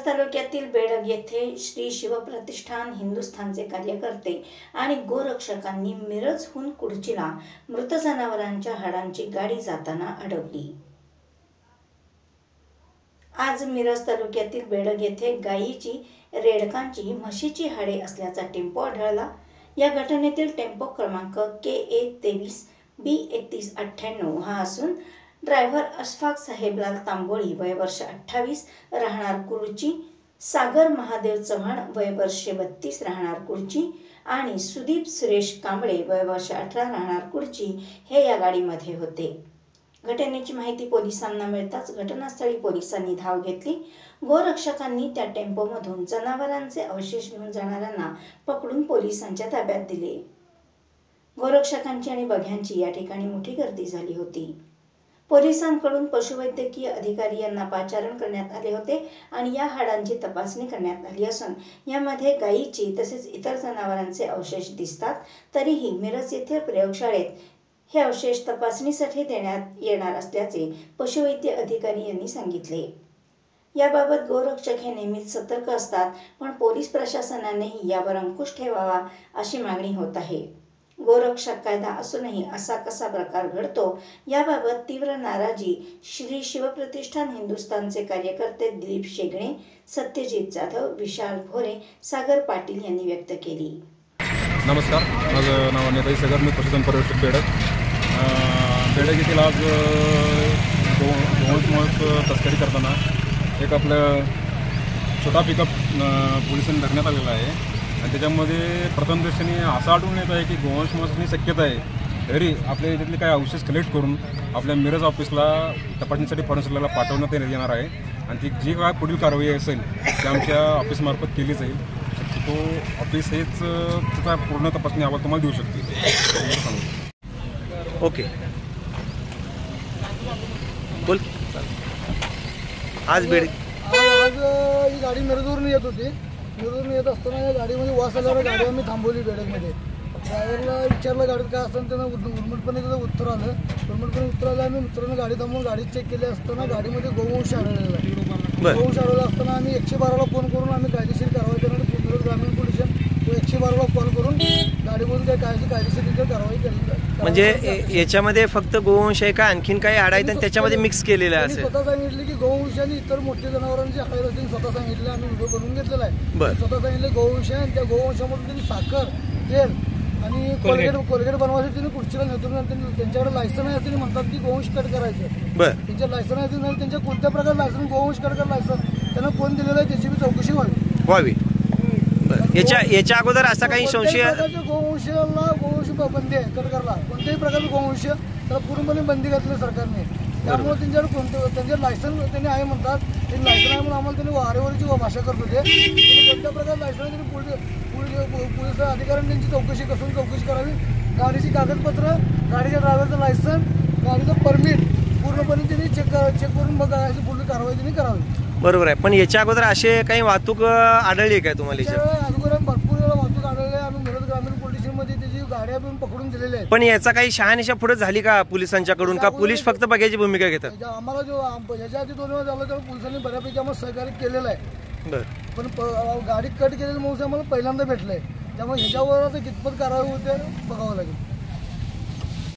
तालुक्यातील बेडग येथे श्री शिवप्रतिष्ठान हिंदुस्थानचे कार्यकर्ते आणि गोरक्षकांनी मिरजहून कुडचीला मृत जनावरांच्या हाडांची गाडी जाताना अडवली। आज मिरज तालुक्यातील बेडग येथे गायीची, रेडकांची, म्हशीची हाडे असल्याचा टेम्पो आढळला। या घटनेतील टेम्पो क्रमांक KA 23 B3198 हा असून ड्रायव्हर अशफाक साहेबलाल तांबोळी वय वर्ष 28 राहणार कुडची, सागर महादेव चव्हाण वय वर्ष 32 राहणार कुडची आणि सुदीप सुरेश कांबळे वय वर्ष 18 राहणार कुडची हे या गाडीमध्ये होते। घटनेची माहिती पोलिसांना मिळताच घटनास्थळी पोलिसांनी धाव घेतली। गोरक्षकांनी त्या टेम्पोमधून जनावरांचे अवशेष घेऊन जाणाऱ्यांना पकडून पोलिसांच्या ताब्यात दिले। गोरक्षकांची आणि बघ्यांची या ठिकाणी मोठी गर्दी झाली होती। पोलिसांकडून पशुवैद्यकीय अधिकारी यांना पाचारण करण्यात आले होते आणि या हाडांची तपासणी करण्यात आली असून यामध्ये गायीची तसेच इतर जनावरांचे अवशेष दिसतात। तरीही मिरज येथील प्रयोगशाळेत हे अवशेष तपासणीसाठी देण्यात येणार असल्याचे पशुवैद्य अधिकारी यांनी सांगितले। याबाबत गोरक्षक हे नेहमीच सतर्क असतात, पण पोलीस प्रशासनानेही यावर अंकुश ठेवावा अशी मागणी होत आहे। गोरक्षक कायदा असूनही असा कसा प्रकार घडतो याबाबत तीव्र नाराजी श्री शिवप्रतिष्ठान हिंदुस्थानचे कार्यकर्ते दिलीप शेगणे, सत्यजित जाधव, विशाल भोरे, सागर पाटील यांनी व्यक्त केली। नमस्कार, माझं नाव नेताजी सागर, मी पशुधन पर्यवेक्षक बेडग येथील आज गोवंश तस्करी करताना एक आपलं छोटा पिकअप पोलिसांनी धरण्यात आलेला आहे आणि त्याच्यामध्ये प्रथमदर्शनी असं आढळून येत आहे की गोवंश मांसाची शक्यता आहे। तरी आपल्या याच्यातले काही अवशेष कलेक्ट करून आपल्या मिरज ऑफिसला तपासणीसाठी फॉरेन्सिकला पाठवण्यात येणार आहे आणि ती जी काय पुढील कारवाई असेल ती आमच्या ऑफिसमार्फत केली जाईल। तो ऑफिस हेच त्याचा पूर्ण तपासणी अहवाल तुम्हाला देऊ शकते। ओके, बोल। आज ही गाडी मिरजवरून येत होती। मिरजवरून येत असताना या गाडीमध्ये वास आल्यावर गाडी आम्ही थांबवली बेडगमध्ये। ड्रायव्हरला विचारलं गाडीत काय असतं, त्यांना उर्मटपणे त्याचं उत्तर आलं। उत्तर आलं, आम्ही मित्रांनो गाडी थांबवून गाडी चेक केली असताना गाडीमध्ये गोवंश आढळलेला आहे। गोवंश आढळला असताना आम्ही 112ला फोन करून आम्ही कायदेशीर कारवाई करणार मिरज ग्रामीण पोलीस 112ला कॉल करून गाडीमधून काही कायदेशीर कारवाई केली। म्हणजे याच्यामध्ये फक्त गोवंश आहे का आणखीन काही हाड आहेत आणि त्याच्यामध्ये मिक्स केलेलं आहे? स्वतः सांगितले की गोवंश आणि इतर मोठ्या जनावरांची हाड असतील, स्वतः सांगितले। आम्ही व्हिडिओ बनवून घेतलेला आहे। स्वतः सांगितले गोवंश आहे आणि त्या गोवंशामधून त्यांनी साखर, तेल आणि कोलगेट बनवायचं त्यांनी कुडचीला नेतून त्यांच्याकडे लायसन आहे त्यांनी म्हणतात की गोवंश कट करायचं। त्यांच्या लायसन आहे, त्यांच्या कोणत्या प्रकार लायसन गोवंश कट करायला लायसन त्यांना कोण दिलेलं आहे त्याची चौकशी व्हावी। याच्या अगोदर असा काही संशय? गोवंश बंदी आहे कट करायला, कोणत्याही प्रकारचं गोवंश त्याला पूर्णपणे बंदी घातली सरकारने। त्यामुळे त्यांच्याकडे त्यांचे लायसन त्यांनी आहे म्हणतात, ते लायसन आहे म्हणून आम्हाला त्यांनी वारेवरची भाषा करत होते। कोणत्या प्रकार लायसन आहे त्यांनी पोलीस अधिकाऱ्यांनी त्यांची चौकशी करावी। गाडीची कागदपत्र, गाडीच्या ड्रायव्हरचं लायसन, गाडीचं परमिट पूर्णपणे त्यांनी चेक करून मग पुढील कारवाई त्यांनी करावी। बरोबर आहे, पण याच्या अगोदर असे काही वाहतूक आढळली काय तुम्हाला? अगोदर भरपूर वेळा वाहतूक आढळली। आम्ही मिरज ग्रामीण पोलीस स्टेशनमध्ये त्याची गाड्या पण पकडून दिलेल्या आहेत। पण याचा काही शहानिशा पुढे झाली का पोलिसांच्याकडून, का पोलीस फक्त बघायची भूमिका घेतात? आम्हाला जो याच्या आधी 2 वेळा झालं तर पोलिसांनी बऱ्यापैकी आम्हाला सहकार्य केलेलं आहे। पण गाडी कट केलेलं माणूस आम्हाला पहिल्यांदा भेटलंय, त्यामुळे ह्याच्यावर आता कितपत कारवाई होते बघावं लागेल।